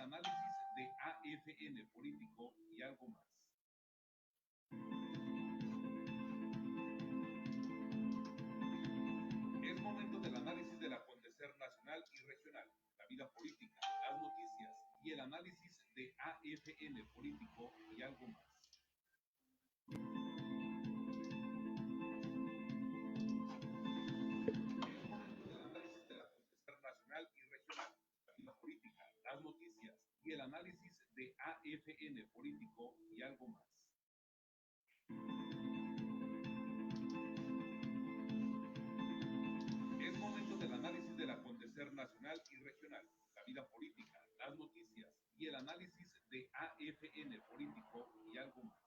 análisis de AFN político y algo más. Es momento del análisis del acontecer nacional y regional, la vida política, las noticias y el análisis de AFN político y algo más. Las noticias y el análisis de AFN político y algo más. Es momento del análisis del acontecer nacional y regional, la vida política, las noticias y el análisis de AFN político y algo más.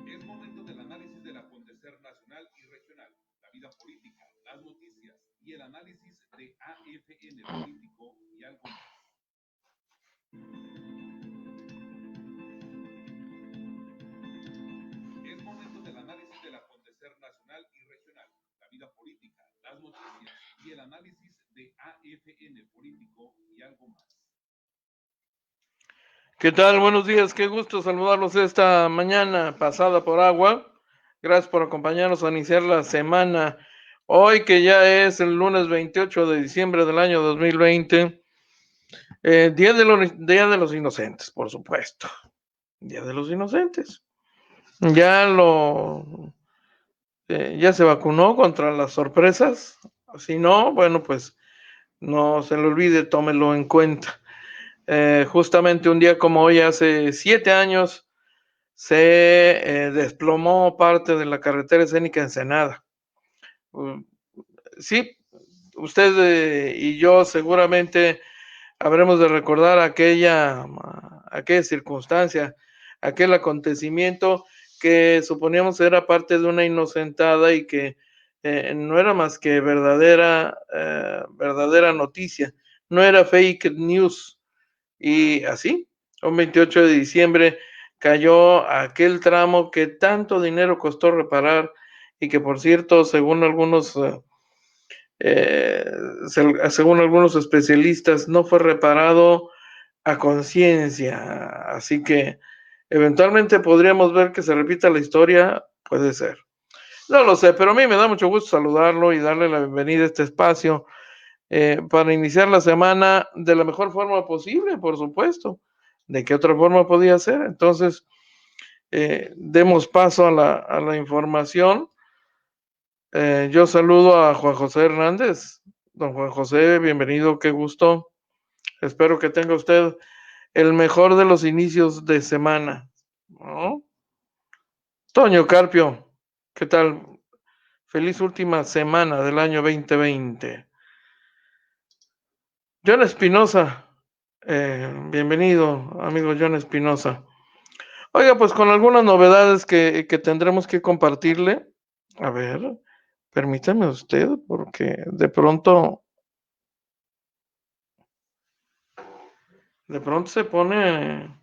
Es momento del análisis del acontecer nacional y regional, la vida política, las noticias y el análisis de AFN político y algo más. Es momento del análisis del acontecer nacional y regional, la vida política, las noticias y el análisis de AFN político y algo más. ¿Qué tal? Buenos días, qué gusto saludarlos esta mañana pasada por agua. Gracias por acompañarnos a iniciar la semana. Hoy que ya es el lunes 28 de diciembre del año 2020, Día de los Inocentes, por supuesto. Día de los Inocentes. Ya se vacunó contra las sorpresas. Si no, bueno, pues no se le olvide, tómelo en cuenta. Justamente un día como hoy, hace 7 años, se desplomó parte de la carretera escénica Ensenada. Sí, usted y yo seguramente habremos de recordar aquella circunstancia, aquel acontecimiento que suponíamos era parte de una inocentada y que no era más que verdadera noticia, no era fake news. Y así, un 28 de diciembre cayó aquel tramo que tanto dinero costó reparar y que, por cierto, según algunos especialistas, no fue reparado a conciencia. Así que eventualmente podríamos ver que se repita la historia, puede ser. No lo sé, pero a mí me da mucho gusto saludarlo y darle la bienvenida a este espacio para iniciar la semana de la mejor forma posible, por supuesto. ¿De qué otra forma podía ser? Entonces, demos paso a la información. Yo saludo a Juan José Hernández. Don Juan José, bienvenido, qué gusto. Espero que tenga usted el mejor de los inicios de semana, ¿no? Toño Carpio, ¿qué tal? Feliz última semana del año 2020. John Espinosa, bienvenido, amigo John Espinosa. Oiga, pues con algunas novedades que tendremos que compartirle. A ver, permítame usted, porque de pronto se pone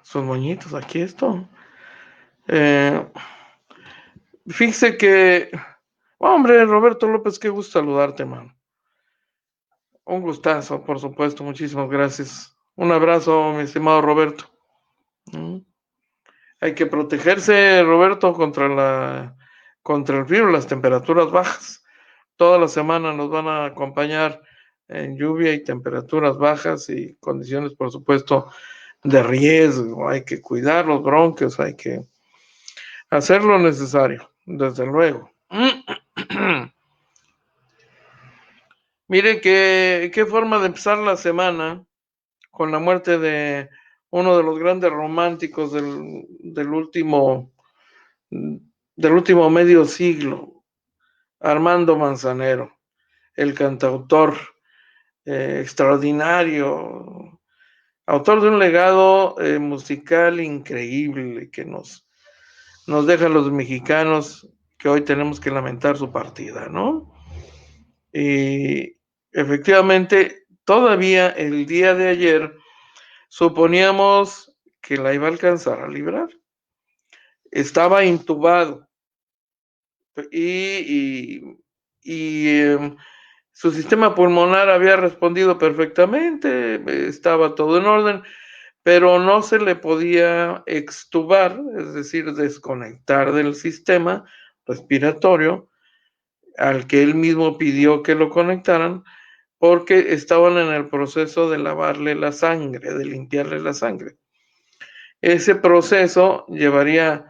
sus moñitos aquí esto. Fíjese que, hombre, Roberto López, qué gusto saludarte, man. Un gustazo, por supuesto, muchísimas gracias. Un abrazo, mi estimado Roberto. Hay que protegerse, Roberto, contra el frío, las temperaturas bajas. Toda la semana nos van a acompañar en lluvia y temperaturas bajas y condiciones, por supuesto, de riesgo. Hay que cuidar los bronquios, hay que hacer lo necesario, desde luego. Mire qué forma de empezar la semana con la muerte de uno de los grandes románticos del último medio siglo, Armando Manzanero, el cantautor extraordinario, autor de un legado musical increíble que nos deja a los mexicanos, que hoy tenemos que lamentar su partida, ¿no? Y efectivamente, todavía el día de ayer suponíamos que la iba a alcanzar a librar. Estaba intubado y y su sistema pulmonar había respondido perfectamente, estaba todo en orden, pero no se le podía extubar, es decir, desconectar del sistema respiratorio al que él mismo pidió que lo conectaran, porque estaban en el proceso de lavarle la sangre, de limpiarle la sangre. Ese proceso llevaría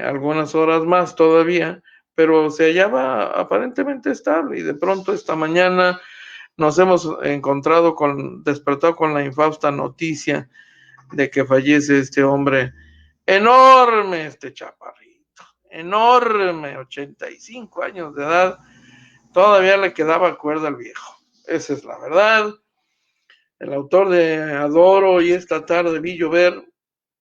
algunas horas más todavía, pero se hallaba aparentemente estable y de pronto esta mañana nos hemos despertado con la infausta noticia de que fallece este hombre enorme, este chaparrito, enorme, 85 años de edad, todavía le quedaba cuerda al viejo. Esa es la verdad. El autor de Adoro y esta tarde vi llover,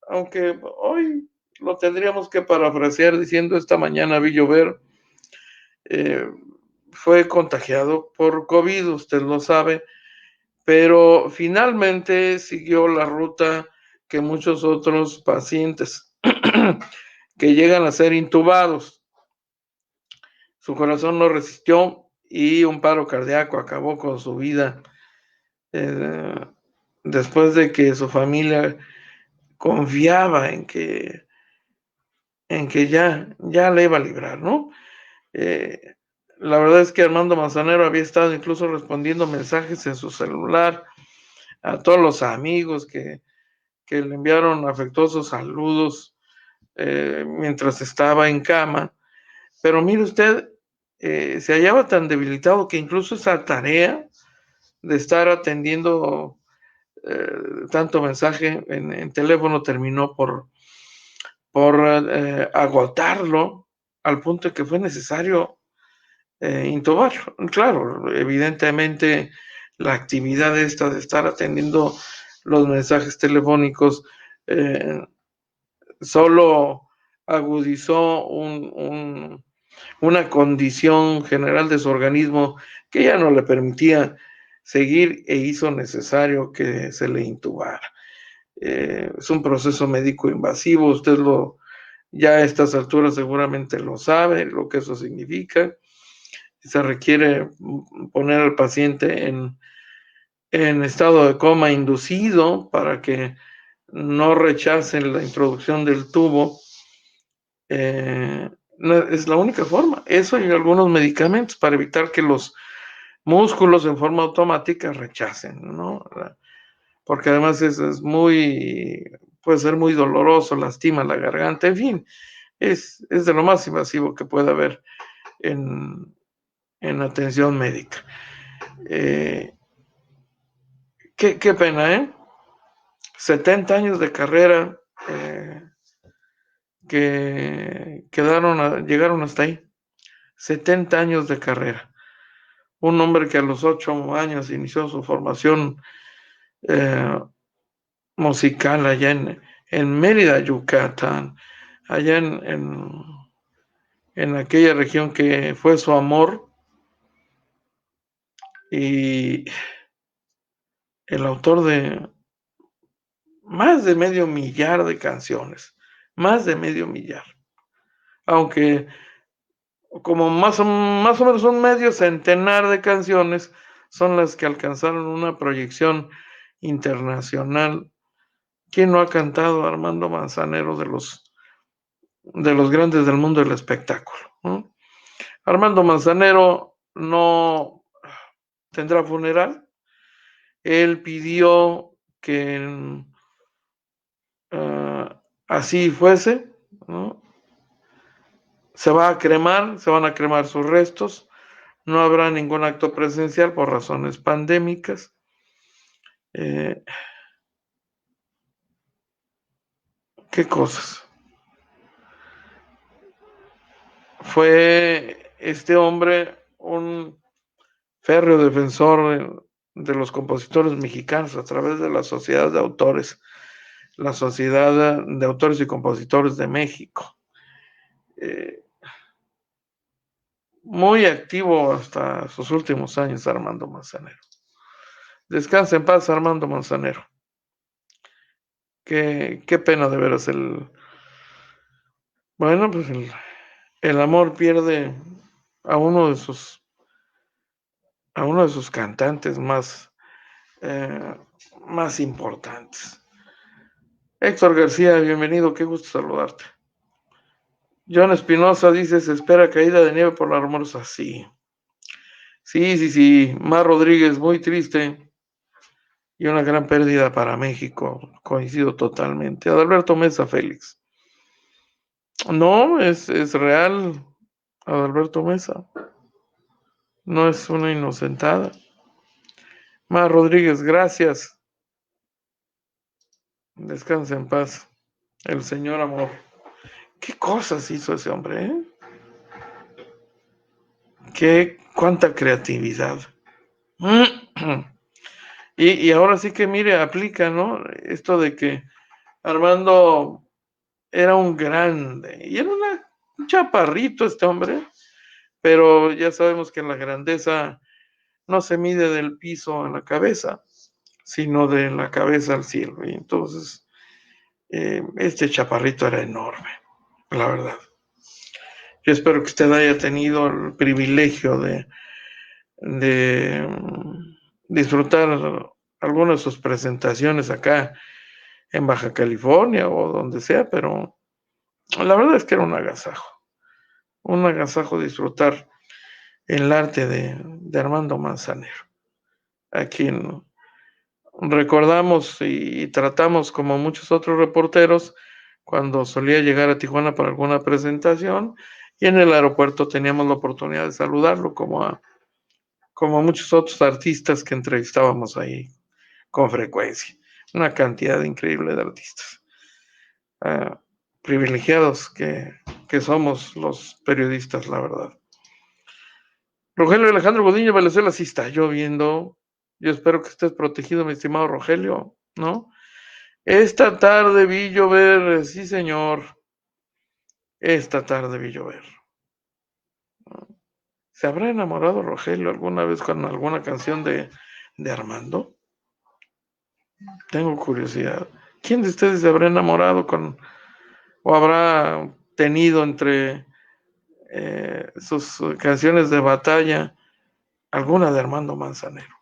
aunque hoy lo tendríamos que parafrasear diciendo esta mañana vi llover, eh, fue contagiado por COVID, usted lo sabe, pero finalmente siguió la ruta que muchos otros pacientes que llegan a ser intubados. Su corazón no resistió y un paro cardíaco acabó con su vida después de que su familia confiaba en que ya le iba a librar, ¿no? Eh, la verdad es que Armando Manzanero había estado incluso respondiendo mensajes en su celular a todos los amigos que le enviaron afectuosos saludos mientras estaba en cama. Pero mire usted, se hallaba tan debilitado que incluso esa tarea de estar atendiendo tanto mensaje en teléfono terminó por agotarlo al punto de que fue necesario intubarlo. Claro, evidentemente la actividad esta de estar atendiendo los mensajes telefónicos solo agudizó una condición general de su organismo que ya no le permitía seguir e hizo necesario que se le intubara. Es un proceso médico invasivo, ya a estas alturas seguramente lo sabe, lo que eso significa. Se requiere poner al paciente en estado de coma inducido para que no rechacen la introducción del tubo. No, es la única forma. Eso y algunos medicamentos para evitar que los músculos en forma automática rechacen, ¿no? Porque además puede ser muy doloroso, lastima la garganta, en fin, es de lo más invasivo que puede haber en atención médica. Qué pena, ¿eh? 70 años de carrera que llegaron hasta ahí. 70 años de carrera. Un hombre que a los 8 años inició su formación musical allá en Mérida, Yucatán, allá en aquella región que fue su amor, y el autor de más de medio millar de canciones, más de medio millar, aunque como más o menos un medio centenar de canciones son las que alcanzaron una proyección internacional. ¿Quién no ha cantado Armando Manzanero de los grandes del mundo del espectáculo, ¿no? Armando Manzanero no tendrá funeral. Él pidió que así fuese, ¿no? Se van a cremar sus restos, no habrá ningún acto presencial por razones pandémicas. ¿Qué cosas? Fue este hombre un férreo defensor de los compositores mexicanos a través de la Sociedad de Autores, la Sociedad de Autores y Compositores de México. Muy activo hasta sus últimos años, Armando Manzanero. Descansa en paz, Armando Manzanero. Qué pena de veras bueno, pues el amor pierde a uno de sus a uno de sus cantantes más importantes. Héctor García, bienvenido, qué gusto saludarte. John Espinosa dice, se espera caída de nieve por la Hermosa. Sí. Mar Rodríguez, muy triste y una gran pérdida para México. Coincido totalmente. Adalberto Mesa Félix. No, es real, Adalberto Mesa. No es una inocentada. Mar Rodríguez, gracias. Descansa en paz. El señor amor. ¿Qué cosas hizo ese hombre? Cuánta creatividad. Y ahora sí que mire, aplica, ¿no? Esto de que Armando era un grande y era un chaparrito este hombre, pero ya sabemos que la grandeza no se mide del piso a la cabeza, sino de la cabeza al cielo. Y entonces, este chaparrito era enorme, la verdad. Yo espero que usted haya tenido el privilegio de disfrutar alguna de sus presentaciones acá en Baja California o donde sea, pero la verdad es que era un agasajo disfrutar el arte de Armando Manzanero, a quien recordamos y tratamos como muchos otros reporteros cuando solía llegar a Tijuana para alguna presentación y en el aeropuerto teníamos la oportunidad de saludarlo como muchos otros artistas que entrevistábamos ahí con frecuencia. Una cantidad increíble de artistas. Privilegiados que somos los periodistas, la verdad. Rogelio Alejandro Godiño Valenzuela, sí está lloviendo. Yo espero que estés protegido, mi estimado Rogelio, ¿no? Esta tarde vi llover, sí señor. Esta tarde vi llover. ¿Se habrá enamorado Rogelio alguna vez con alguna canción de Armando? Tengo curiosidad. ¿Quién de ustedes se habrá enamorado o habrá tenido entre sus canciones de batalla alguna de Armando Manzanero?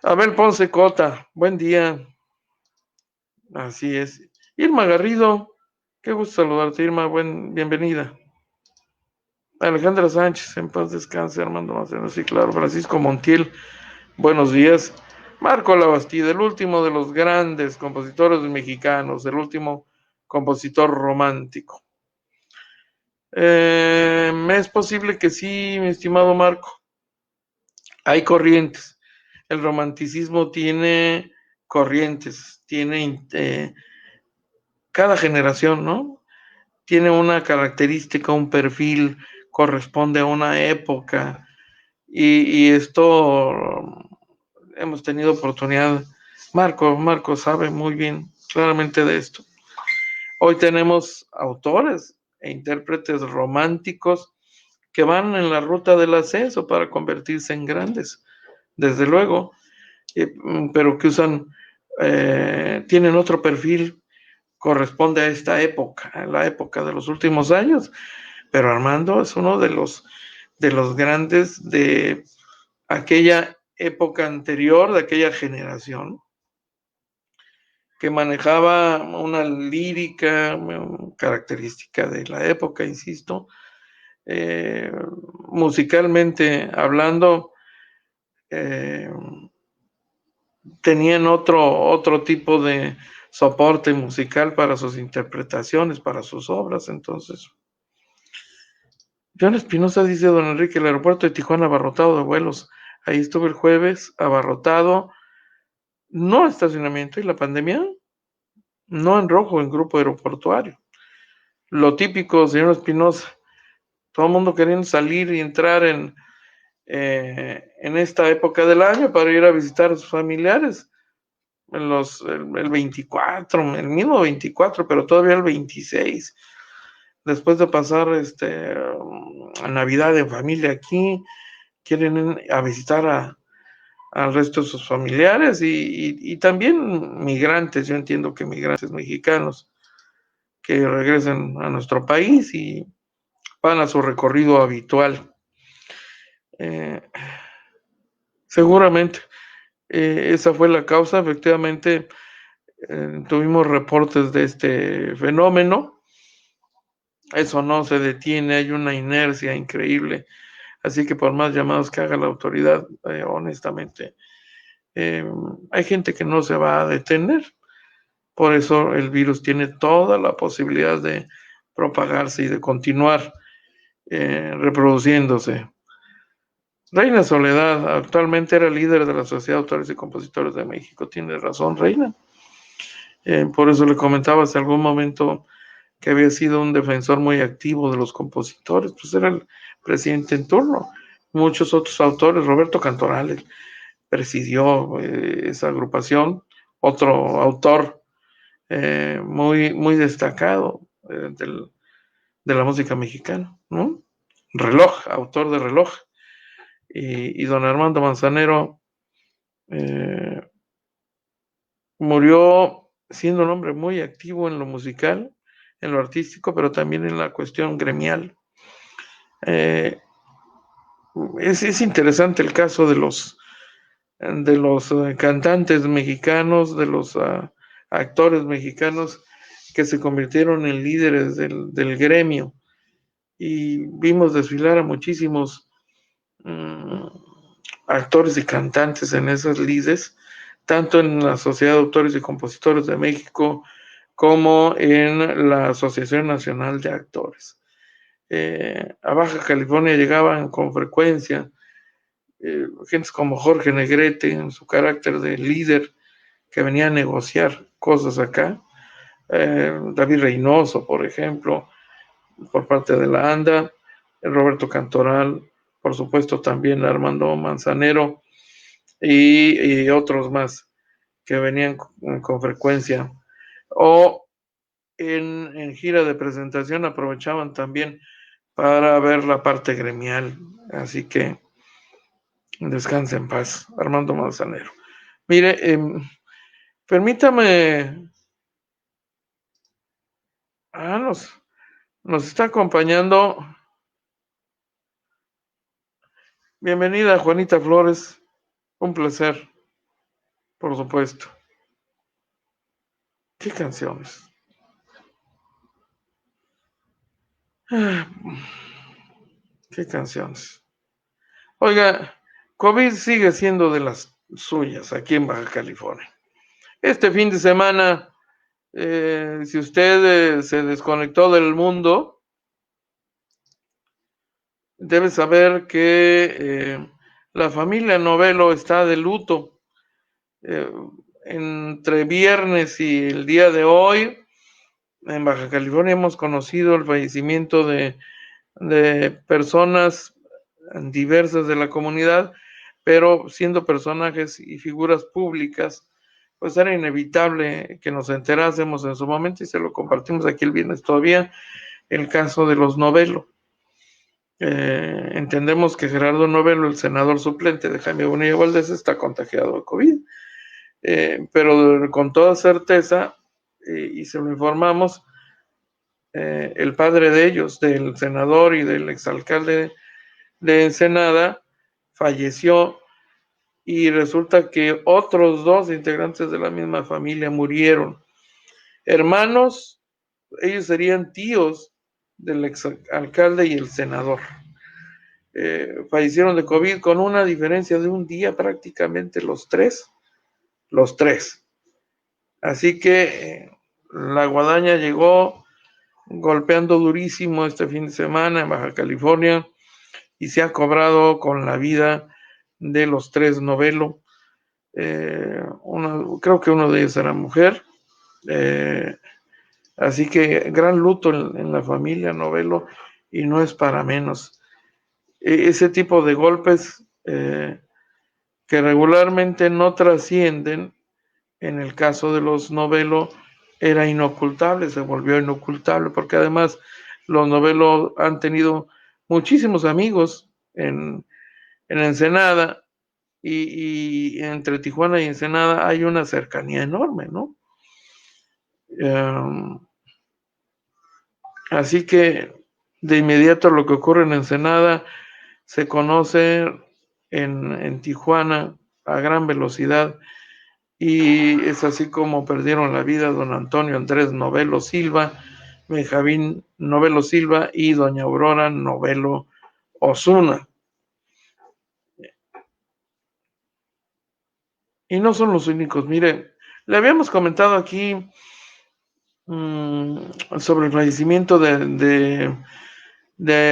Abel Ponce Cota, buen día. Así es. Irma Garrido, qué gusto saludarte, Irma, bienvenida. Alejandra Sánchez, en paz descanse, Armando Manzanero, sí, claro. Francisco Montiel, buenos días. Marco Labastida, el último de los grandes compositores mexicanos, el último compositor romántico. Es posible que sí, mi estimado Marco. Hay corrientes. El romanticismo tiene corrientes, tiene cada generación, ¿no? Tiene una característica, un perfil, corresponde a una época. Y esto hemos tenido oportunidad. Marco sabe muy bien, claramente de esto. Hoy tenemos autores e intérpretes románticos que van en la ruta del ascenso para convertirse en grandes, desde luego, pero que tienen otro perfil, corresponde a esta época, a la época de los últimos años, pero Armando es uno de los grandes de aquella época anterior, de aquella generación, que manejaba una lírica característica de la época, insisto, musicalmente hablando, tenían otro tipo de soporte musical para sus interpretaciones, para sus obras. Entonces, John Espinosa dice, don Enrique, el aeropuerto de Tijuana abarrotado de vuelos. Ahí estuve el jueves, abarrotado, no estacionamiento y la pandemia, no en rojo, en grupo aeroportuario. Lo típico, señor Espinosa, todo el mundo queriendo salir y entrar en esta época del año para ir a visitar a sus familiares. El 24, el mismo 24, pero todavía el 26. Después de pasar Navidad en familia aquí, quieren ir a visitar al resto de sus familiares y también migrantes. Yo entiendo que migrantes mexicanos que regresen a nuestro país y van a su recorrido habitual. Eh, seguramente esa fue la causa. Efectivamente, tuvimos reportes de este fenómeno. Eso no se detiene, hay una inercia increíble. Así que por más llamados que haga la autoridad, honestamente, hay gente que no se va a detener. Por eso el virus tiene toda la posibilidad de propagarse y de continuar reproduciéndose. Reina Soledad actualmente era líder de la Sociedad de Autores y Compositores de México. Tiene razón, Reina. Por eso le comentaba hace algún momento que había sido un defensor muy activo de los compositores, pues era el presidente en turno. Muchos otros autores, Roberto Cantoral presidió esa agrupación, otro autor muy destacado de la música mexicana, ¿no? Reloj, autor de Reloj. Y don Armando Manzanero murió siendo un hombre muy activo en lo musical, en lo artístico, pero también en la cuestión gremial. Es interesante el caso de los cantantes mexicanos, de los actores mexicanos que se convirtieron en líderes del gremio, y vimos desfilar a muchísimos actores y cantantes en esas lides, tanto en la Sociedad de Autores y Compositores de México como en la Asociación Nacional de Actores. A Baja California llegaban con frecuencia gentes como Jorge Negrete, en su carácter de líder, que venía a negociar cosas acá. David Reynoso, por ejemplo, por parte de la ANDA, Roberto Cantoral, por supuesto también Armando Manzanero y otros más que venían con frecuencia. O en gira de presentación aprovechaban también para ver la parte gremial. Así que descanse en paz, Armando Manzanero. Mire, permítame. Nos está acompañando. Bienvenida, Juanita Flores. Un placer, por supuesto. ¿Qué canciones? ¿Qué canciones? Oiga, COVID sigue siendo de las suyas aquí en Baja California. Este fin de semana, si usted se desconectó del mundo, debe saber que la familia Novelo está de luto. Entre viernes y el día de hoy, en Baja California hemos conocido el fallecimiento de personas diversas de la comunidad, pero siendo personajes y figuras públicas, pues era inevitable que nos enterásemos en su momento, y se lo compartimos aquí el viernes todavía, el caso de los Novelo. Entendemos que Gerardo Novelo, el senador suplente de Jaime Bonilla Valdés, está contagiado de COVID, pero con toda certeza, y se lo informamos, el padre de ellos, del senador y del exalcalde de Ensenada, falleció, y resulta que otros dos integrantes de la misma familia murieron. Hermanos, ellos serían tíos del exalcalde y el senador. Fallecieron de COVID con una diferencia de un día prácticamente los tres. Así que la guadaña llegó golpeando durísimo este fin de semana en Baja California, y se ha cobrado con la vida de los tres Novelo. Creo que uno de ellos era mujer. Así que gran luto en la familia Novelo, y no es para menos. Ese tipo de golpes que regularmente no trascienden, en el caso de los Novelo era inocultable, se volvió inocultable, porque además los Novelo han tenido muchísimos amigos en Ensenada, y entre Tijuana y Ensenada hay una cercanía enorme, ¿no? Así que de inmediato lo que ocurre en Ensenada se conoce en Tijuana a gran velocidad, y es así como perdieron la vida don Antonio Andrés Novelo Silva, Benjamín Novelo Silva y doña Aurora Novelo Osuna. Y no son los únicos. Mire, le habíamos comentado aquí sobre el fallecimiento de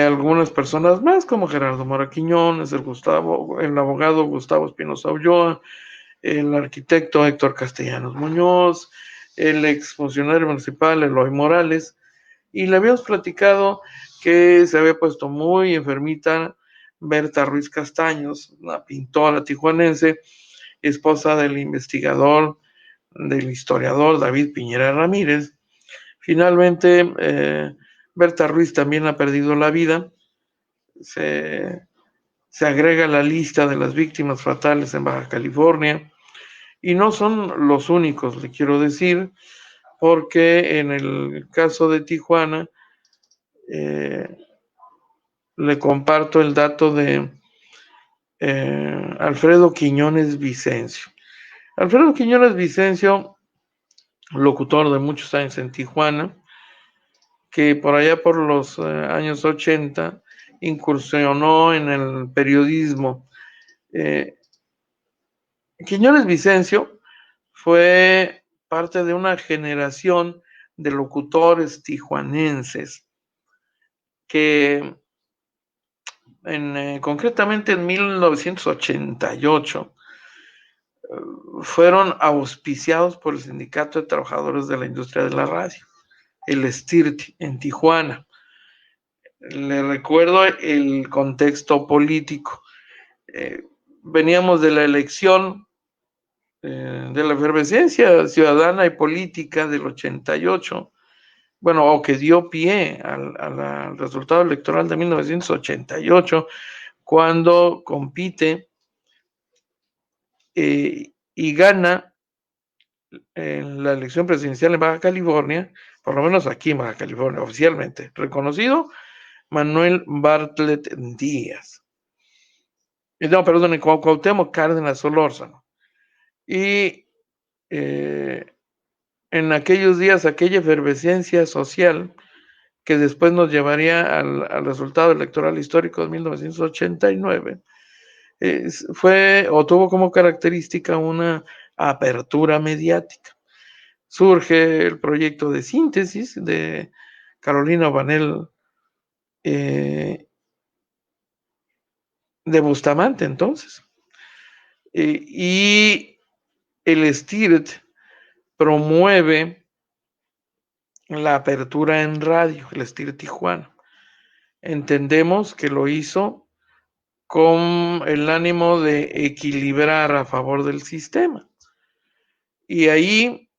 algunas personas más, como Gerardo Mora Quiñones, el abogado Gustavo Espinosa Ulloa, el arquitecto Héctor Castellanos Muñoz, el exfuncionario municipal Eloy Morales, y le habíamos platicado que se había puesto muy enfermita Berta Ruiz Castaños, una pintora tijuanense, esposa del investigador, del historiador David Piñera Ramírez. Finalmente, Berta Ruiz también ha perdido la vida. Se agrega a la lista de las víctimas fatales en Baja California. Y no son los únicos, le quiero decir, porque en el caso de Tijuana, le comparto el dato de Alfredo Quiñones Vicencio. Alfredo Quiñones Vicencio, locutor de muchos años en Tijuana, que por allá por los años 80 incursionó en el periodismo. Quiñones Vicencio fue parte de una generación de locutores tijuanenses que concretamente en 1988 fueron auspiciados por el Sindicato de Trabajadores de la Industria de la Radio, el STIRT, en Tijuana. Le recuerdo el contexto político. Veníamos de la elección, de la efervescencia ciudadana y política del 88, bueno, o que dio pie al resultado electoral de 1988, cuando compite y gana en la elección presidencial en Baja California, por lo menos aquí en Baja California, oficialmente reconocido, Manuel Bartlett Díaz. No, perdón, en Cuauhtémoc Cárdenas Solórzano. Y en aquellos días, aquella efervescencia social que después nos llevaría al resultado electoral histórico de 1989, fue o tuvo como característica una apertura mediática. Surge el proyecto de síntesis de Carolina Banel de Bustamante entonces. Y el STIRT promueve la apertura en radio, el STIRT Tijuana. Entendemos que lo hizo con el ánimo de equilibrar a favor del sistema. Y ahí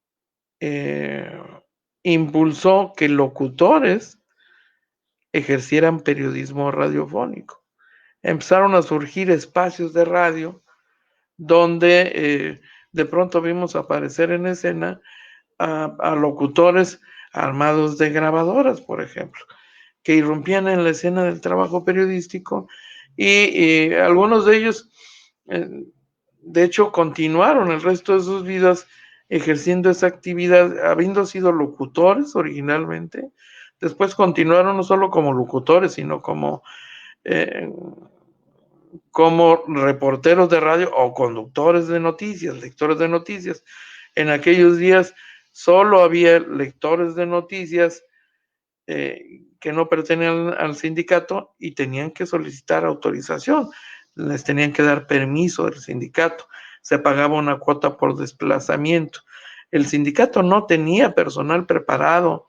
impulsó que locutores ejercieran periodismo radiofónico. Empezaron a surgir espacios de radio donde de pronto vimos aparecer en escena a locutores armados de grabadoras, por ejemplo, que irrumpían en la escena del trabajo periodístico, y algunos de ellos, de hecho, continuaron el resto de sus vidas ejerciendo esa actividad, habiendo sido locutores originalmente. Después continuaron no solo como locutores, sino como reporteros de radio o conductores de noticias, lectores de noticias. En aquellos días solo había lectores de noticias que no pertenecían al sindicato y tenían que solicitar autorización, les tenían que dar permiso del sindicato, se pagaba una cuota por desplazamiento. El sindicato no tenía personal preparado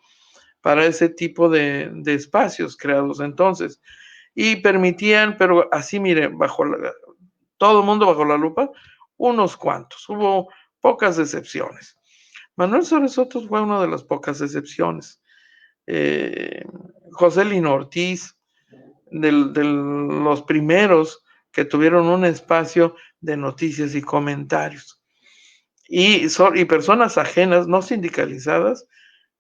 para ese tipo de espacios creados entonces, y permitían, pero así, mire, todo el mundo bajo la lupa, unos cuantos, hubo pocas excepciones. Manuel Soler Soto fue una de las pocas excepciones. José Lino Ortiz, de los primeros que tuvieron un espacio de noticias y comentarios. Y personas ajenas, no sindicalizadas,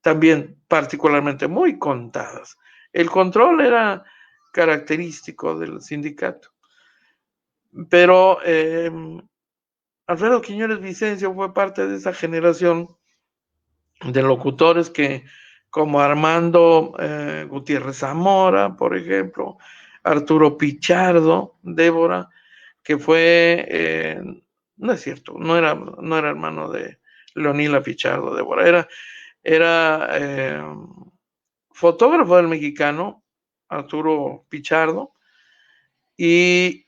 también particularmente muy contadas. El control era característico del sindicato. Pero Alfredo Quiñones Vicencio fue parte de esa generación de locutores que, como Armando Gutiérrez Zamora, por ejemplo, Arturo Pichardo, Débora, que fue, no es cierto, no era hermano de Leonila Pichardo, Débora, era fotógrafo del mexicano, Arturo Pichardo, y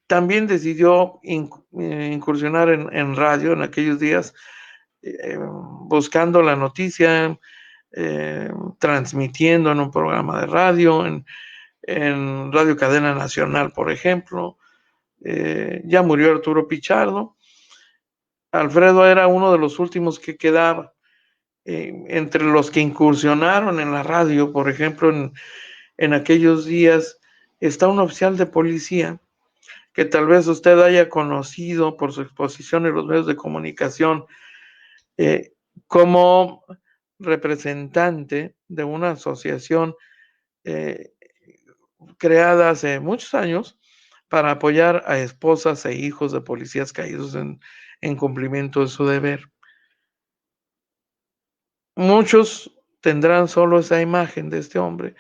también decidió incursionar en radio en aquellos días, buscando la noticia, transmitiendo en un programa de radio, en Radio Cadena Nacional, por ejemplo. Ya murió Arturo Pichardo. Alfredo era uno de los últimos que quedaba. Entre los que incursionaron en la radio, por ejemplo, en aquellos días, está un oficial de policía que tal vez usted haya conocido por su exposición en los medios de comunicación, como representante de una asociación eh, creada hace muchos años para apoyar a esposas e hijos de policías caídos en cumplimiento de su deber. Muchos tendrán solo esa imagen de este hombre,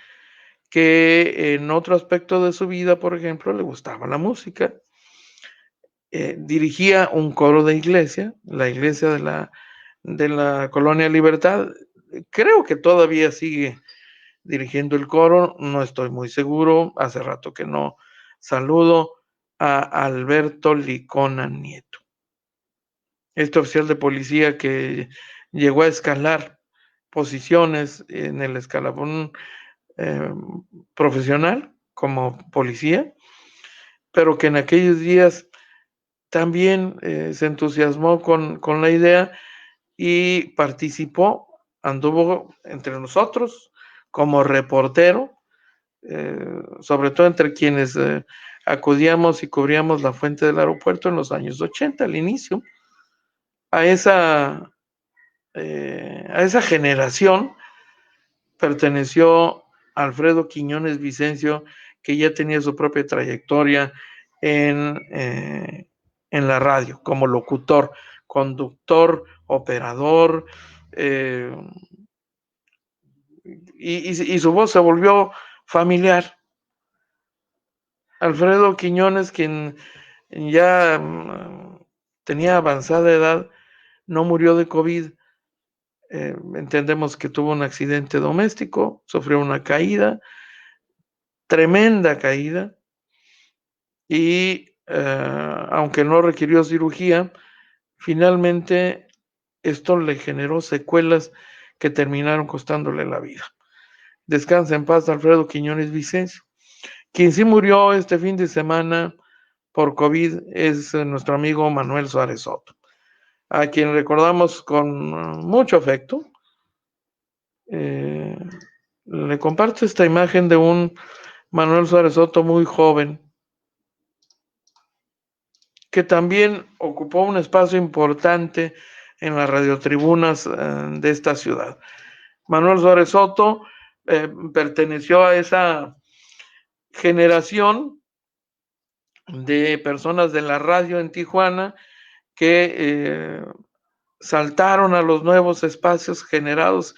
que en otro aspecto de su vida, por ejemplo, le gustaba la música. Dirigía un coro de iglesia, la iglesia de la Colonia Libertad. Creo que todavía sigue dirigiendo el coro, no estoy muy seguro, hace rato que no saludo a Alberto Licona Nieto, este oficial de policía que llegó a escalar posiciones en el escalafón eh, profesional como policía, pero que en aquellos días también se entusiasmó con la idea y participó, anduvo entre nosotros como reportero, sobre todo entre quienes acudíamos y cubríamos la fuente del aeropuerto en los años 80, al inicio, a esa generación perteneció Alfredo Quiñones Vicencio, que ya tenía su propia trayectoria en la radio, como locutor, conductor, operador, y su voz se volvió familiar. Alfredo Quiñones, quien ya tenía avanzada edad, no murió de COVID. Entendemos que tuvo un accidente doméstico, sufrió una caída, tremenda caída, y aunque no requirió cirugía, finalmente esto le generó secuelas que terminaron costándole la vida. Descansa en paz Alfredo Quiñones Vicencio. Quien sí murió este fin de semana por COVID es nuestro amigo Manuel Suárez Soto, a quien recordamos con mucho afecto. Le comparto esta imagen de un Manuel Suárez Soto muy joven, que también ocupó un espacio importante en las radiotribunas de esta ciudad. Manuel Suárez Soto perteneció a esa generación de personas de la radio en Tijuana que saltaron a los nuevos espacios generados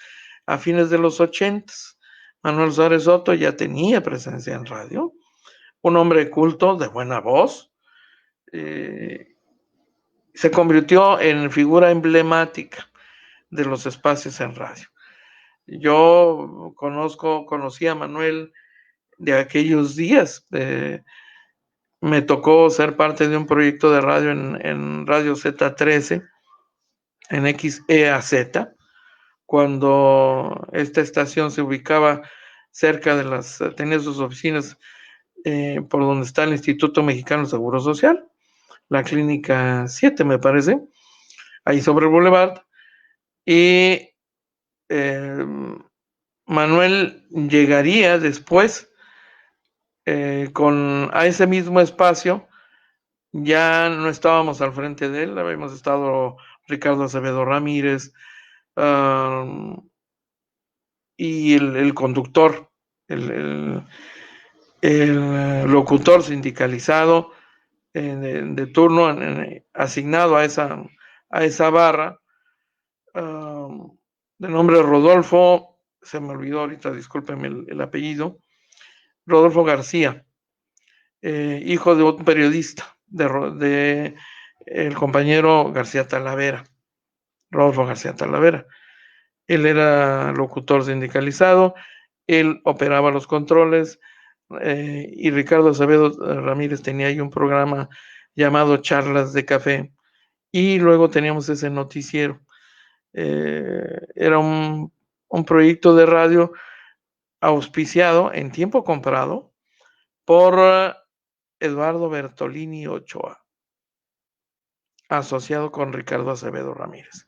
a fines de los 80. Manuel Suárez Soto ya tenía presencia en radio, un hombre culto, de buena voz, se convirtió en figura emblemática de los espacios en radio. Yo conocí a Manuel de aquellos días. Me tocó ser parte de un proyecto de radio en Radio Z13, en XEAZ, cuando esta estación se ubicaba cerca tenía sus oficinas por donde está el Instituto Mexicano de Seguro Social, la Clínica 7, me parece, ahí sobre el Boulevard, y Manuel llegaría después a ese mismo espacio. Ya no estábamos al frente de él, habíamos estado Ricardo Acevedo Ramírez y el conductor, el locutor sindicalizado de turno asignado a esa barra, de nombre Rodolfo, se me olvidó ahorita, discúlpenme el apellido, Rodolfo García, hijo de un periodista, de el compañero García Talavera, Rodolfo García Talavera. Él era locutor sindicalizado, él operaba los controles, y Ricardo Acevedo Ramírez tenía ahí un programa llamado Charlas de Café, y luego teníamos ese noticiero. Era un proyecto de radio auspiciado en tiempo comprado por Eduardo Bertolini Ochoa, asociado con Ricardo Acevedo Ramírez.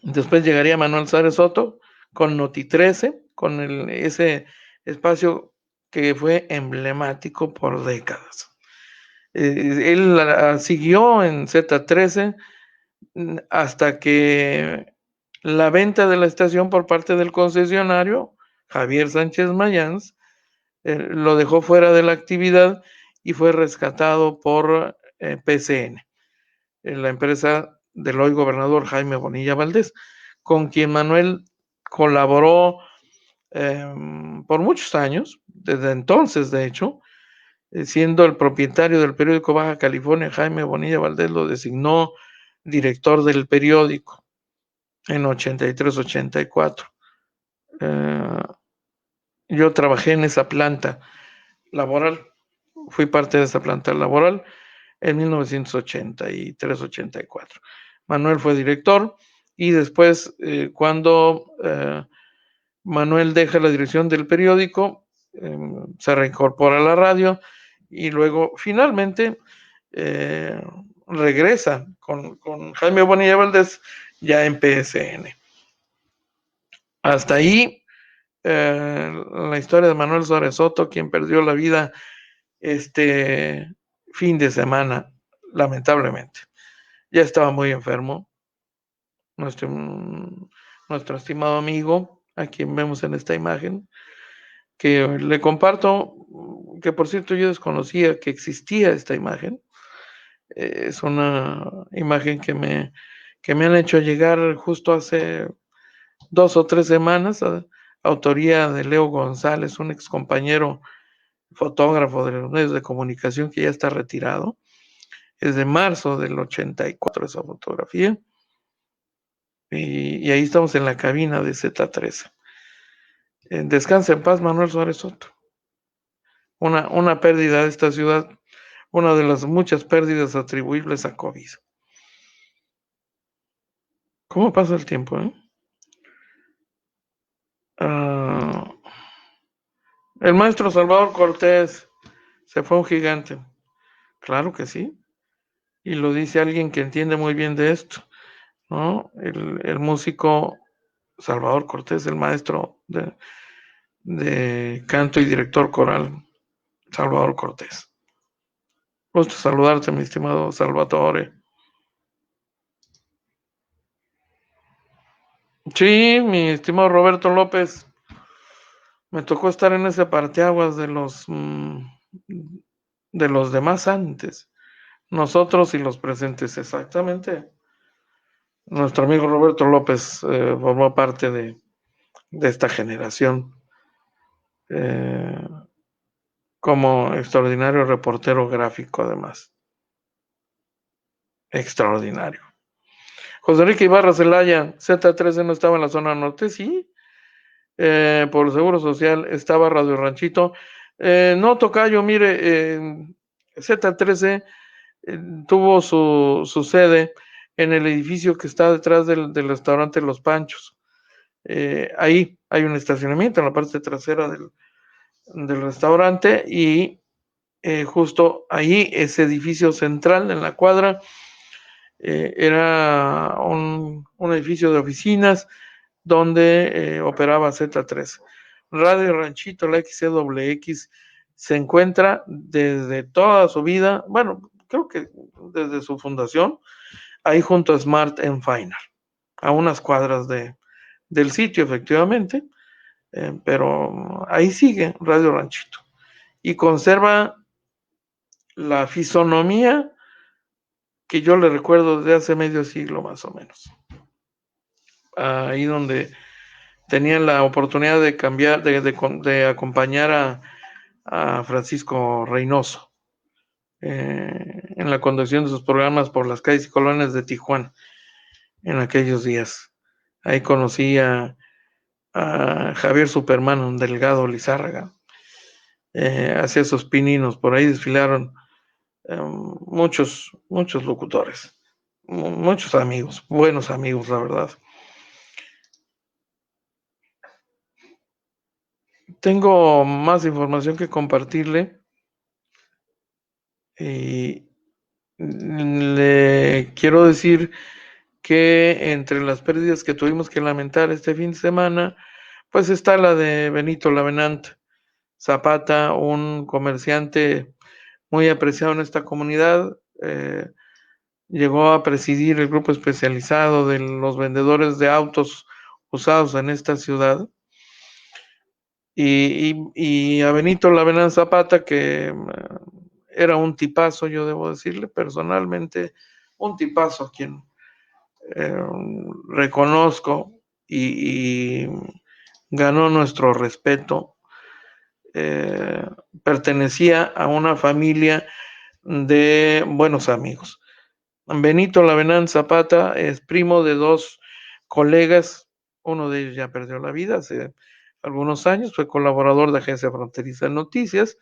Después llegaría Manuel Suárez Soto con Noti 13, con ese espacio que fue emblemático por décadas. Él siguió en Z13 hasta que la venta de la estación por parte del concesionario, Javier Sánchez Mayans, lo dejó fuera de la actividad y fue rescatado por PCN, la empresa del hoy gobernador Jaime Bonilla Valdés, con quien Manuel colaboró por muchos años, desde entonces de hecho, siendo el propietario del periódico Baja California. Jaime Bonilla Valdés lo designó director del periódico en 83-84. Yo trabajé en esa planta laboral, fui parte de esa planta laboral en 1983-84. Manuel fue director y después, cuando Manuel deja la dirección del periódico, se reincorpora a la radio y luego finalmente regresa con Jaime Bonilla Valdés ya en PSN. Hasta ahí la historia de Manuel Suárez Soto, quien perdió la vida este fin de semana, lamentablemente. Ya estaba muy enfermo. Nuestro estimado amigo, a quien vemos en esta imagen, que le comparto, que por cierto yo desconocía que existía esta imagen. Es una imagen que me han hecho llegar justo hace 2 o 3 semanas, autoría de Leo González, un ex compañero fotógrafo de los medios de comunicación que ya está retirado. Es de marzo del 84 esa fotografía. Y ahí estamos en la cabina de Z13. Descansa en paz, Manuel Suárez Soto. Una pérdida de esta ciudad, una de las muchas pérdidas atribuibles a COVID. ¿Cómo pasa el tiempo, el maestro Salvador Cortés se fue un gigante. Claro que sí. Y lo dice alguien que entiende muy bien de esto, ¿no? El músico Salvador Cortés, el maestro de canto y director coral, Salvador Cortés. Gusto saludarte, mi estimado Salvatore. Sí, mi estimado Roberto López, me tocó estar en ese parteaguas de los demás antes, nosotros y los presentes, exactamente. Nuestro amigo Roberto López formó parte de esta generación como extraordinario reportero gráfico, además. Extraordinario. José Enrique Ibarra Celaya, Z13 no estaba en la zona norte, sí. Por el Seguro Social estaba Radio Ranchito. No, tocayo, mire, Z13 tuvo su sede en el edificio que está detrás del restaurante Los Panchos. Ahí hay un estacionamiento en la parte trasera del restaurante y justo ahí, ese edificio central en la cuadra, era un edificio de oficinas donde operaba Z13. Radio Ranchito, la XCWX, se encuentra desde toda su vida, bueno, creo que desde su fundación, ahí junto a Smart and Final, a unas cuadras del sitio, efectivamente, pero ahí sigue Radio Ranchito. y conserva la fisonomía que yo le recuerdo desde hace medio siglo más o menos. Ahí donde tenía la oportunidad de cambiar, de acompañar a Francisco Reynoso en la conducción de sus programas por las calles y colonias de Tijuana en aquellos días. Ahí conocí a Javier Superman Delgado Lizárraga, hacía sus pininos, por ahí desfilaron muchos locutores, muchos amigos, buenos amigos, la verdad. Tengo más información que compartirle y le quiero decir que entre las pérdidas que tuvimos que lamentar este fin de semana, pues está la de Benito Lavenant Zapata, un comerciante muy apreciado en esta comunidad. Llegó a presidir el grupo especializado de los vendedores de autos usados en esta ciudad. Y a Benito Lavenant Zapata, que era un tipazo, yo debo decirle personalmente, un tipazo a quien reconozco y ganó nuestro respeto. Pertenecía a una familia de buenos amigos. Benito Lavenant Zapata es primo de dos colegas, uno de ellos ya perdió la vida hace algunos años, fue colaborador de Agencia Fronteriza de Noticias,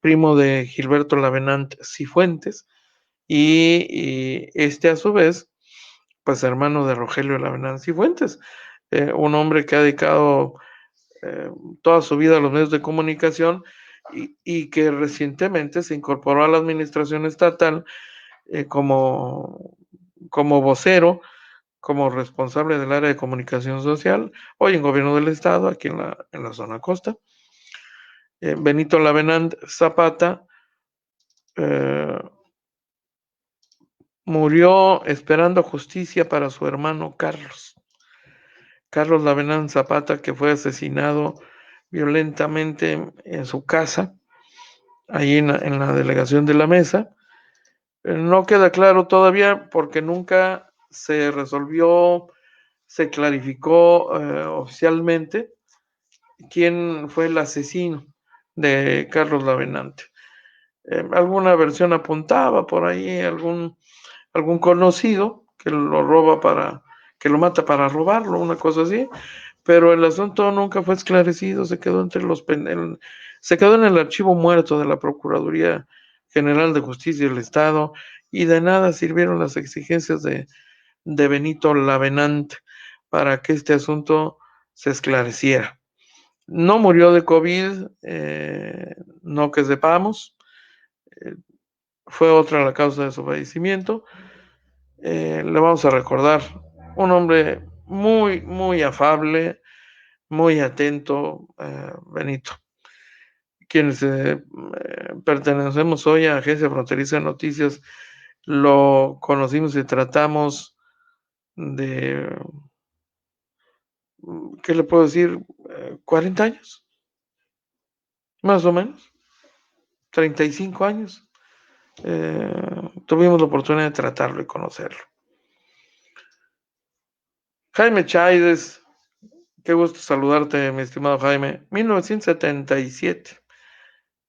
primo de Gilberto Lavenant Cifuentes, y este a su vez, pues hermano de Rogelio Lavenant Cifuentes, un hombre que ha dedicado toda su vida a los medios de comunicación y que recientemente se incorporó a la administración estatal como vocero, como responsable del área de comunicación social, hoy en gobierno del estado, aquí en la zona costa. Benito Lavenant Zapata murió esperando justicia para su hermano Carlos. Carlos Lavenant Zapata, que fue asesinado violentamente en su casa, ahí en la delegación de la Mesa. No queda claro todavía porque nunca se resolvió, se clarificó oficialmente quién fue el asesino de Carlos Lavenant. Alguna versión apuntaba por ahí algún conocido que lo roba que lo mata para robarlo, una cosa así, pero el asunto nunca fue esclarecido, se quedó se quedó en el archivo muerto de la Procuraduría General de Justicia del Estado y de nada sirvieron las exigencias de Benito Lavenant para que este asunto se esclareciera. No murió de COVID, no que sepamos, fue otra la causa de su fallecimiento. Le vamos a recordar un hombre muy afable, muy atento, Benito. Quienes pertenecemos hoy a Agencia Fronteriza de Noticias, lo conocimos y tratamos de, ¿qué le puedo decir? 40 años, más o menos, 35 años. Tuvimos la oportunidad de tratarlo y conocerlo. Jaime Chaides, qué gusto saludarte, mi estimado Jaime. 1977.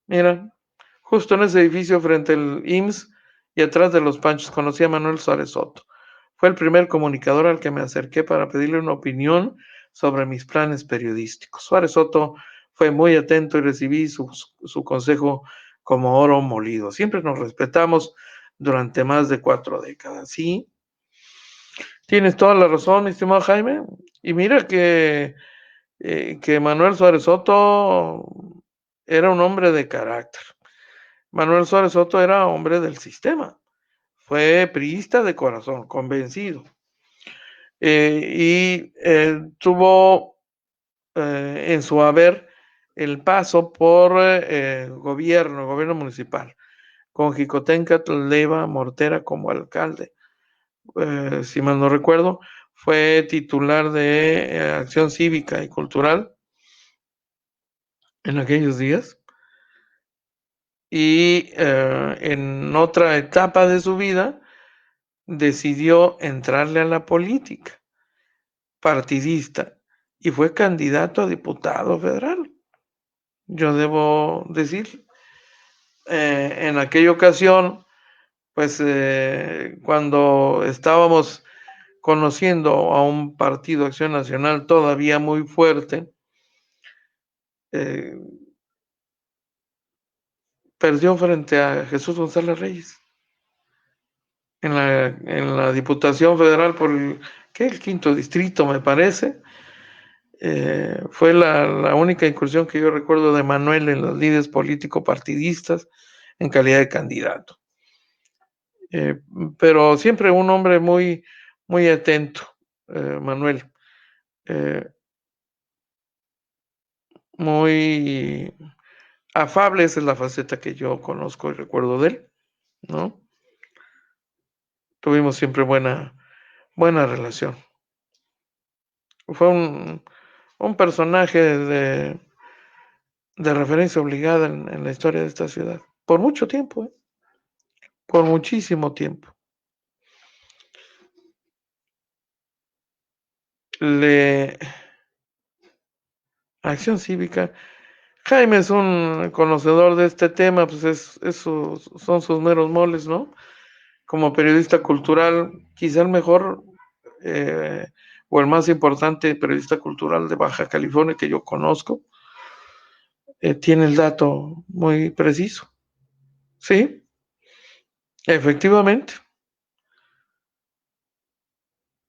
Mira, justo en ese edificio frente al IMSS y atrás de los Panchos conocí a Manuel Suárez Soto. Fue el primer comunicador al que me acerqué para pedirle una opinión sobre mis planes periodísticos. Suárez Soto fue muy atento y recibí su consejo como oro molido. Siempre nos respetamos durante más de 4 décadas. Sí, tienes toda la razón, mi estimado Jaime. Y mira que Manuel Suárez Soto era un hombre de carácter. Manuel Suárez Soto era hombre del sistema. Fue priista de corazón, convencido. Y tuvo en su haber el paso por gobierno municipal, con Jicoténcatl Leiva Mortera como alcalde. Si mal no recuerdo, fue titular de Acción Cívica y Cultural en aquellos días. y en otra etapa de su vida decidió entrarle a la política partidista y fue candidato a diputado federal. Yo debo decir, en aquella ocasión, pues cuando estábamos conociendo a un partido Acción Nacional todavía muy fuerte, perdió frente a Jesús González Reyes en la Diputación Federal por el quinto distrito, me parece. Fue la única incursión que yo recuerdo de Manuel en las lides político-partidistas en calidad de candidato. Pero siempre un hombre muy, muy atento, Manuel. Muy afable, esa es la faceta que yo conozco y recuerdo de él, ¿no? Tuvimos siempre buena relación. Fue un personaje de referencia obligada en la historia de esta ciudad, por mucho tiempo, por muchísimo tiempo. Acción Cívica. Jaime es un conocedor de este tema, pues son sus meros moles, ¿no? Como periodista cultural, quizá el mejor o el más importante periodista cultural de Baja California que yo conozco, tiene el dato muy preciso. Sí, efectivamente.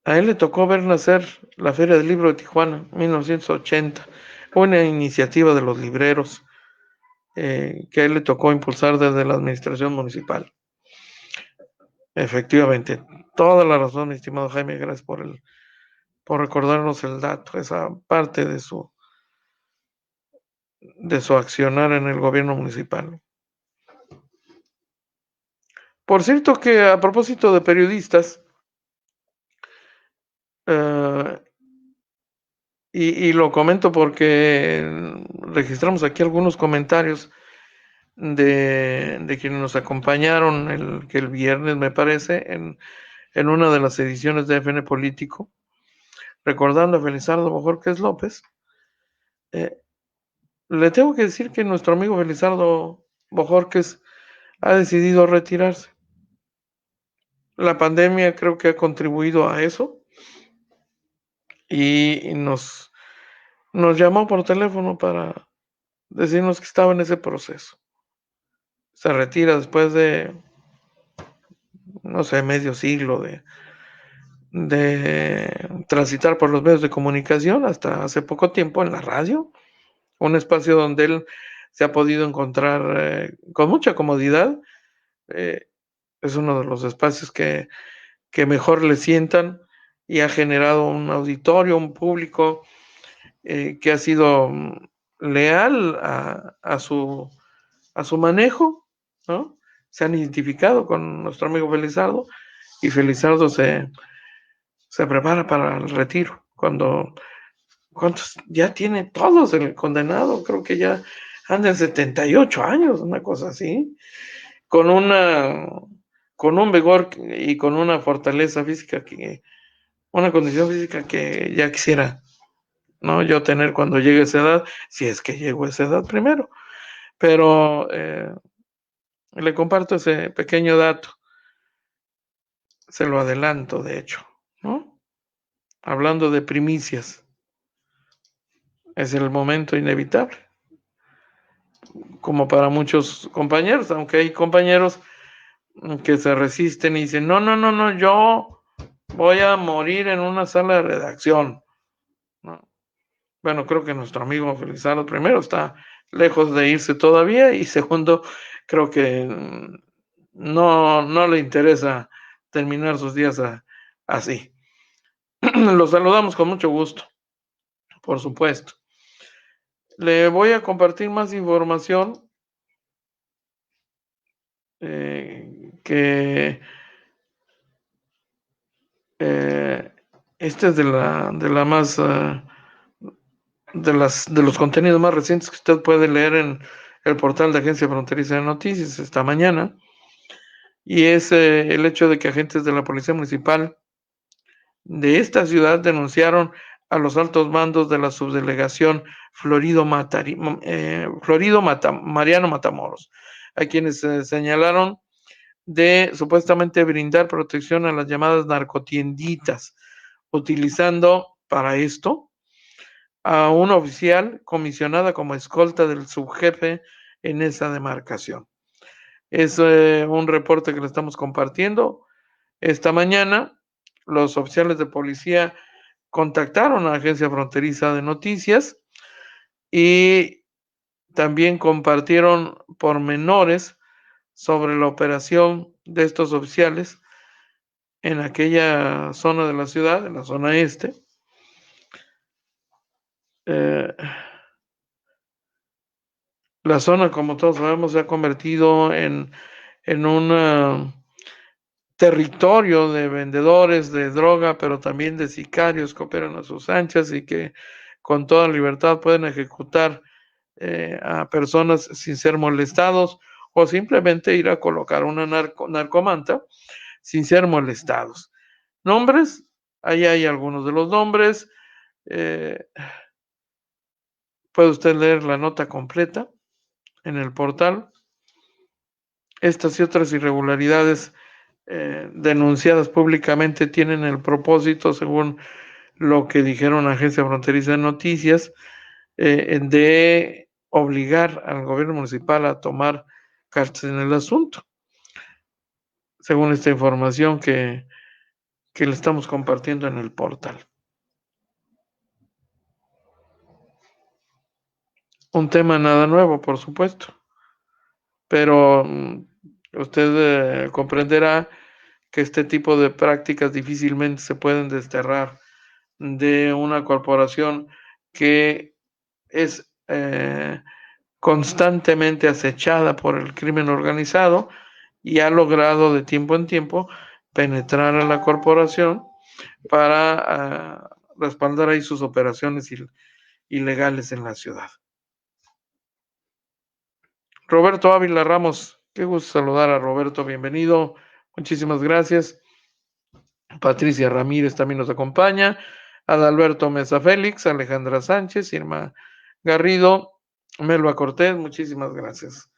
A él le tocó ver nacer la Feria del Libro de Tijuana, 1980, una iniciativa de los libreros que a él le tocó impulsar desde la administración municipal. Efectivamente, toda la razón, mi estimado Jaime, gracias por recordarnos el dato, esa parte de su accionar en el gobierno municipal. Por cierto que a propósito de periodistas, y lo comento porque registramos aquí algunos comentarios de quienes nos acompañaron el viernes, me parece, en una de las ediciones de FN Político, recordando a Felizardo Bojorquez López. Le tengo que decir que nuestro amigo Felizardo Bojorquez ha decidido retirarse. La pandemia creo que ha contribuido a eso y nos llamó por teléfono para decirnos que estaba en ese proceso. Se retira después de, no sé, medio siglo de transitar por los medios de comunicación hasta hace poco tiempo en la radio, un espacio donde él se ha podido encontrar con mucha comodidad. Es uno de los espacios que mejor le sientan y ha generado un auditorio, un público que ha sido leal a su manejo, ¿no? Se han identificado con nuestro amigo Felizardo y Felizardo se prepara para el retiro. ¿Cuántos? Ya tiene todos el condenado, creo que ya anda en 78 años, una cosa así, con un vigor y con una fortaleza física una condición física que ya quisiera, ¿no? Yo tener cuando llegue a esa edad, si es que llego a esa edad primero. Pero le comparto ese pequeño dato. Se lo adelanto, de hecho, ¿no? Hablando de primicias, es el momento inevitable, como para muchos compañeros, aunque hay compañeros que se resisten y dicen, no, no, no, no, yo voy a morir en una sala de redacción, ¿no? Bueno, creo que nuestro amigo Felizardo primero está lejos de irse todavía y segundo, creo que no le interesa terminar sus días así. Los saludamos con mucho gusto, por supuesto. Le voy a compartir más información que esta es de la más de los contenidos más recientes que usted puede leer el portal de Agencia Fronteriza de Noticias esta mañana, y es el hecho de que agentes de la Policía Municipal de esta ciudad denunciaron a los altos mandos de la subdelegación Mariano Matamoros, a quienes señalaron de supuestamente brindar protección a las llamadas narcotienditas, utilizando para esto a una oficial comisionada como escolta del subjefe en esa demarcación. Es un reporte que le estamos compartiendo. Esta mañana, los oficiales de policía contactaron a la Agencia Fronteriza de Noticias y también compartieron pormenores sobre la operación de estos oficiales en aquella zona de la ciudad, en la zona este. La zona, como todos sabemos, se ha convertido en un territorio de vendedores de droga, pero también de sicarios que operan a sus anchas y que con toda libertad pueden ejecutar a personas sin ser molestados o simplemente ir a colocar una narcomanta sin ser molestados. Nombres, ahí hay algunos de los nombres. Puede usted leer la nota completa en el portal. Estas y otras irregularidades denunciadas públicamente tienen el propósito, según lo que dijeron la Agencia Fronteriza de Noticias, de obligar al gobierno municipal a tomar cartas en el asunto, según esta información que le estamos compartiendo en el portal. Un tema nada nuevo, por supuesto, pero usted comprenderá que este tipo de prácticas difícilmente se pueden desterrar de una corporación que es constantemente acechada por el crimen organizado y ha logrado de tiempo en tiempo penetrar a la corporación para respaldar ahí sus operaciones ilegales en la ciudad. Roberto Ávila Ramos, qué gusto saludar a Roberto, bienvenido, muchísimas gracias. Patricia Ramírez también nos acompaña, Adalberto Mesa Félix, Alejandra Sánchez, Irma Garrido, Melba Cortés, muchísimas gracias.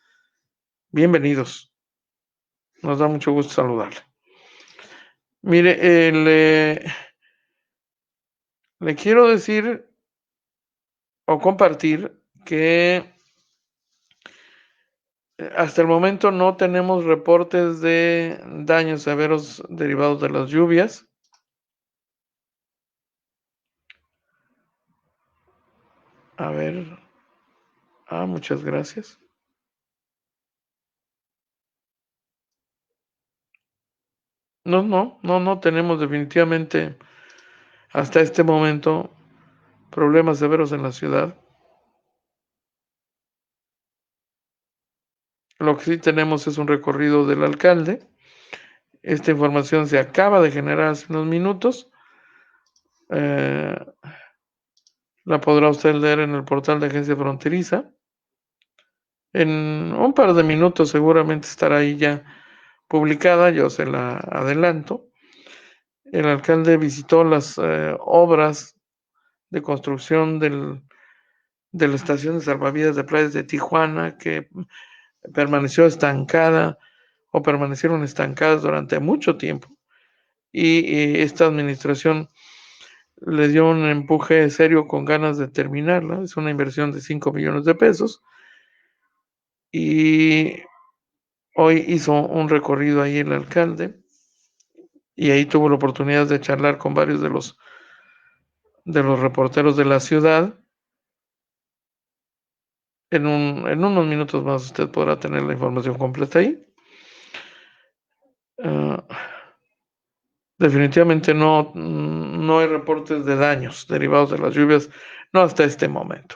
Bienvenidos. Nos da mucho gusto saludarle. Mire, le quiero decir o compartir que hasta el momento no tenemos reportes de daños severos derivados de las lluvias. A ver. Muchas gracias. No tenemos definitivamente hasta este momento problemas severos en la ciudad. Lo que sí tenemos es un recorrido del alcalde. Esta información se acaba de generar hace unos minutos. La podrá usted leer en el portal de Agencia Fronteriza. En un par de minutos seguramente estará ahí ya publicada, yo se la adelanto. El alcalde visitó las obras de construcción de la estación de salvavidas de playas de Tijuana, que permaneció estancada o permanecieron estancadas durante mucho tiempo. Y esta administración le dio un empuje serio con ganas de terminarla. Es una inversión de 5 millones de pesos. Y hoy hizo un recorrido ahí el alcalde. Y ahí tuvo la oportunidad de charlar con varios de los reporteros de la ciudad. En unos minutos más usted podrá tener la información completa ahí. Definitivamente no hay reportes de daños derivados de las lluvias, no hasta este momento.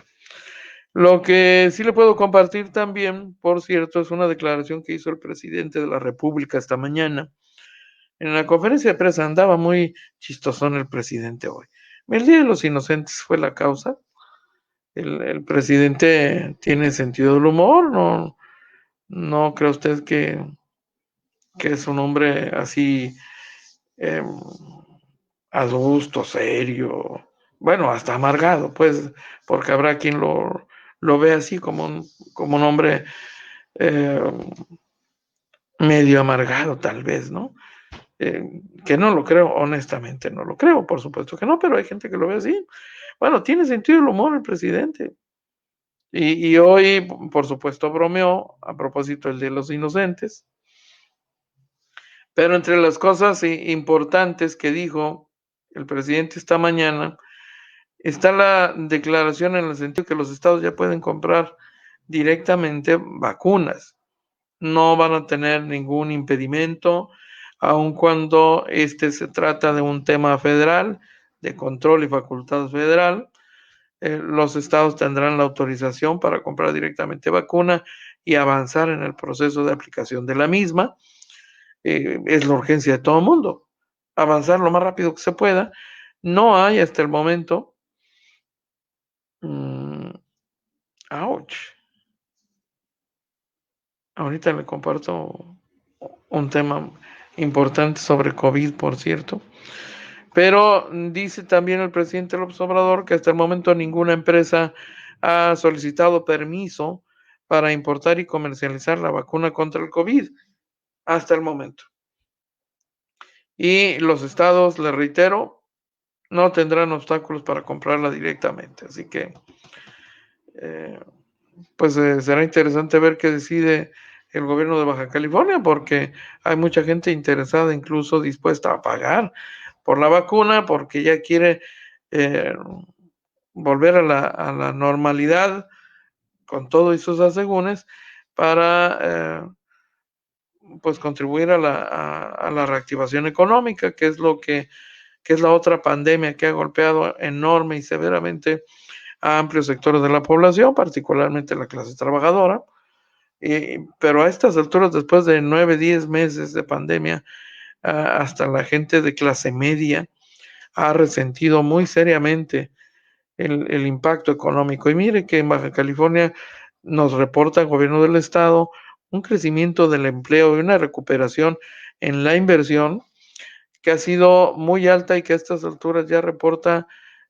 Lo que sí le puedo compartir también, por cierto, es una declaración que hizo el presidente de la República esta mañana. En la conferencia de prensa andaba muy chistosón el presidente hoy. El Día de los Inocentes fue la causa. el presidente tiene sentido del humor, no cree usted que es un hombre así eh, adusto, serio, bueno, hasta amargado, pues, porque habrá quien lo ve así como un hombre eh, medio amargado, tal vez, ¿no? Que no lo creo, honestamente, no lo creo, por supuesto que no, pero hay gente que lo ve así. Bueno, tiene sentido el humor el presidente. Y hoy, por supuesto, bromeó a propósito el de los inocentes. Pero entre las cosas importantes que dijo el presidente esta mañana, está la declaración en el sentido que los estados ya pueden comprar directamente vacunas. No van a tener ningún impedimento, aun cuando se trata de un tema federal, de control y facultad federal. Los estados tendrán la autorización para comprar directamente vacuna y avanzar en el proceso de aplicación de la misma. Es la urgencia de todo el mundo, avanzar lo más rápido que se pueda. No hay hasta el momento, ouch, ahorita le comparto un tema importante sobre COVID, por cierto, pero dice también el presidente López Obrador que hasta el momento ninguna empresa ha solicitado permiso para importar y comercializar la vacuna contra el COVID hasta el momento. Y los estados, le reitero, no tendrán obstáculos para comprarla directamente. Así que, será interesante ver qué decide el gobierno de Baja California, porque hay mucha gente interesada, incluso dispuesta a pagar por la vacuna, porque ya quiere volver a la normalidad con todo y sus asegúnes para pues contribuir a la reactivación económica, que es que es la otra pandemia que ha golpeado enorme y severamente a amplios sectores de la población, particularmente la clase trabajadora. Pero a estas alturas, después de 9, 10 meses de pandemia, hasta la gente de clase media ha resentido muy seriamente el impacto económico. Y mire que en Baja California nos reporta el gobierno del estado un crecimiento del empleo y una recuperación en la inversión que ha sido muy alta y que a estas alturas ya reporta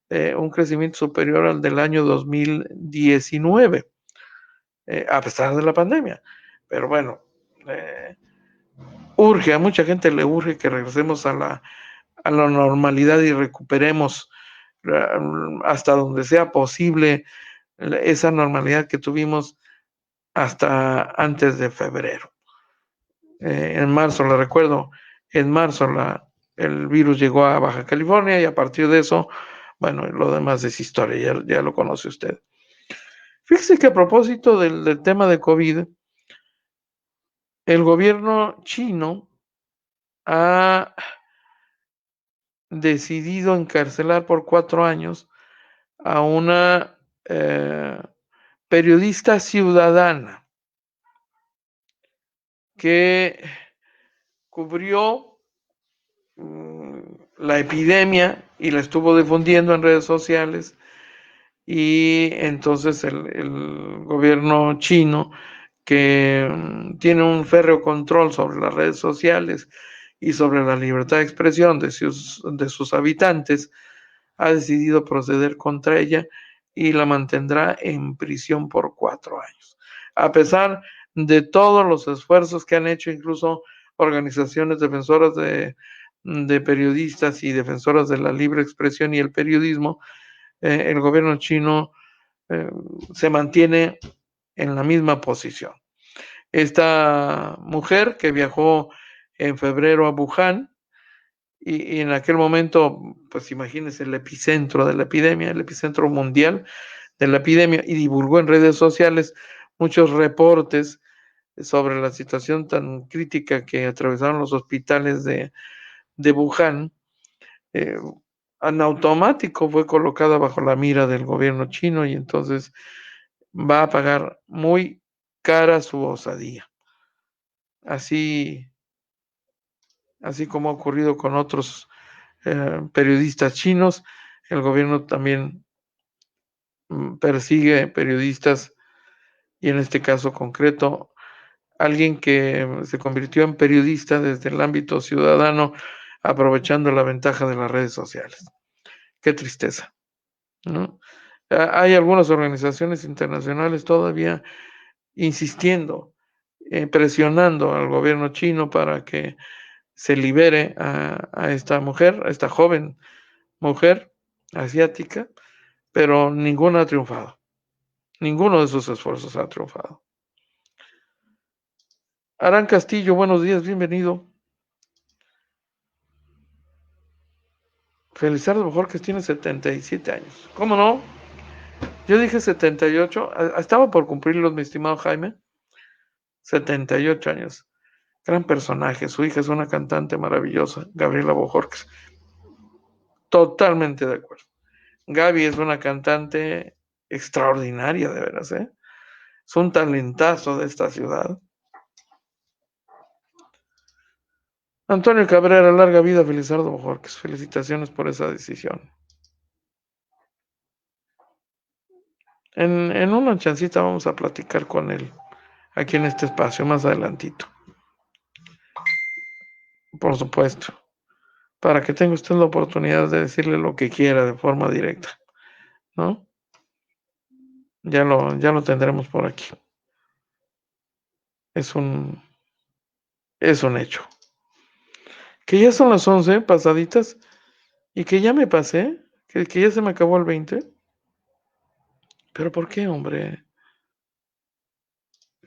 un crecimiento superior al del año 2019, a pesar de la pandemia. Pero bueno, a mucha gente le urge que regresemos a la normalidad y recuperemos hasta donde sea posible esa normalidad que tuvimos hasta antes de febrero. En marzo, le recuerdo, en marzo el virus llegó a Baja California y a partir de eso, bueno, lo demás es historia, ya lo conoce usted. Fíjese que a propósito del tema de COVID, el gobierno chino ha decidido encarcelar por 4 años a una periodista ciudadana que cubrió la epidemia y la estuvo difundiendo en redes sociales, y entonces el gobierno chino, que tiene un férreo control sobre las redes sociales y sobre la libertad de expresión de sus habitantes, ha decidido proceder contra ella y la mantendrá en prisión por 4 años. A pesar de todos los esfuerzos que han hecho incluso organizaciones defensoras de periodistas y defensoras de la libre expresión y el periodismo, el gobierno chino se mantiene en la misma posición. Esta mujer que viajó en febrero a Wuhan, y en aquel momento, pues imagínense el epicentro de la epidemia, el epicentro mundial de la epidemia, y divulgó en redes sociales muchos reportes sobre la situación tan crítica que atravesaron los hospitales de Wuhan. eh, en automático fue colocada bajo la mira del gobierno chino y entonces va a pagar muy cara su osadía. Así, así como ha ocurrido con otros periodistas chinos, el gobierno también persigue periodistas y en este caso concreto, alguien que se convirtió en periodista desde el ámbito ciudadano, aprovechando la ventaja de las redes sociales. Qué tristeza, ¿no? Hay algunas organizaciones internacionales todavía insistiendo, presionando al gobierno chino para que se libere a esta mujer, a esta joven mujer asiática, pero ninguna ha triunfado. Ninguno de sus esfuerzos ha triunfado. Arán Castillo, buenos días, bienvenido. Felizardo Bojorquez tiene 77 años. ¿Cómo no? Yo dije 78. Estaba por cumplirlos, mi estimado Jaime. 78 años. Gran personaje. Su hija es una cantante maravillosa, Gabriela Bojorquez. Totalmente de acuerdo. Gaby es una cantante extraordinaria, de veras, ¿eh? Es un talentazo de esta ciudad. Antonio Cabrera, larga vida, Felizardo Bojorquez. Felicitaciones por esa decisión. En una chancita vamos a platicar con él, aquí en este espacio, más adelantito. Por supuesto. Para que tenga usted la oportunidad de decirle lo que quiera de forma directa, ¿no? Ya lo tendremos por aquí. Es un hecho. Que ya son las 11 pasaditas y que ya me pasé, que ya se me acabó el 20. ¿Pero por qué, hombre?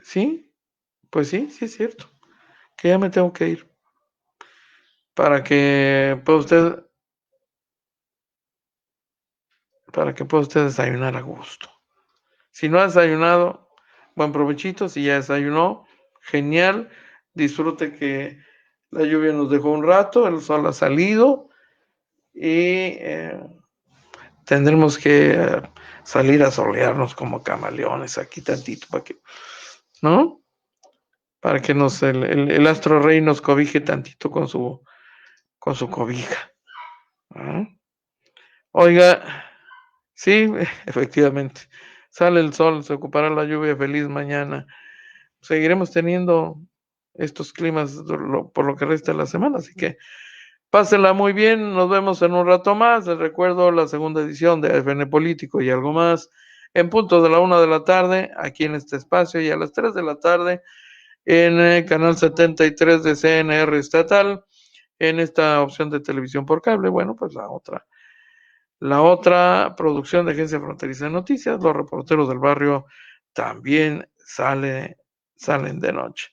¿Sí? Pues sí es cierto. Que ya me tengo que ir. Para que pueda usted desayunar a gusto. Si no ha desayunado, buen provechito. Si ya desayunó, genial. Disfrute que la lluvia nos dejó un rato, el sol ha salido y tendremos que salir a solearnos como camaleones aquí tantito, ¿no? Para que el astro rey nos cobije tantito con su cobija, ¿no? Oiga, sí, efectivamente, sale el sol, se ocupará la lluvia, feliz mañana. Seguiremos teniendo estos climas por lo que resta de la semana, así que pásenla muy bien, nos vemos en un rato más. Les recuerdo la segunda edición de AFN Político y algo más, en punto de la 1 de la tarde, aquí en este espacio, y a las 3 de la tarde en el canal 73 de CNR estatal, en esta opción de televisión por cable. Bueno, pues la otra producción de Agencia Fronteriza de Noticias, los reporteros del barrio también salen de noche.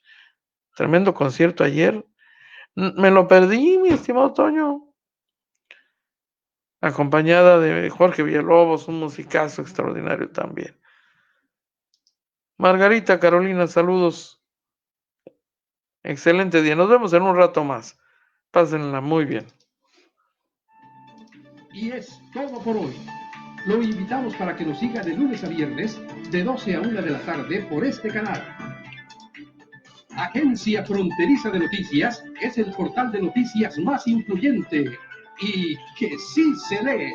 Tremendo concierto ayer. Me lo perdí, mi estimado Toño. Acompañada de Jorge Villalobos, un musicazo extraordinario también. Margarita, Carolina, saludos. Excelente día. Nos vemos en un rato más. Pásenla muy bien. Y es todo por hoy. Lo invitamos para que nos siga de lunes a viernes, de 12 a 1 de la tarde por este canal. Agencia Fronteriza de Noticias es el portal de noticias más influyente y que sí se lee.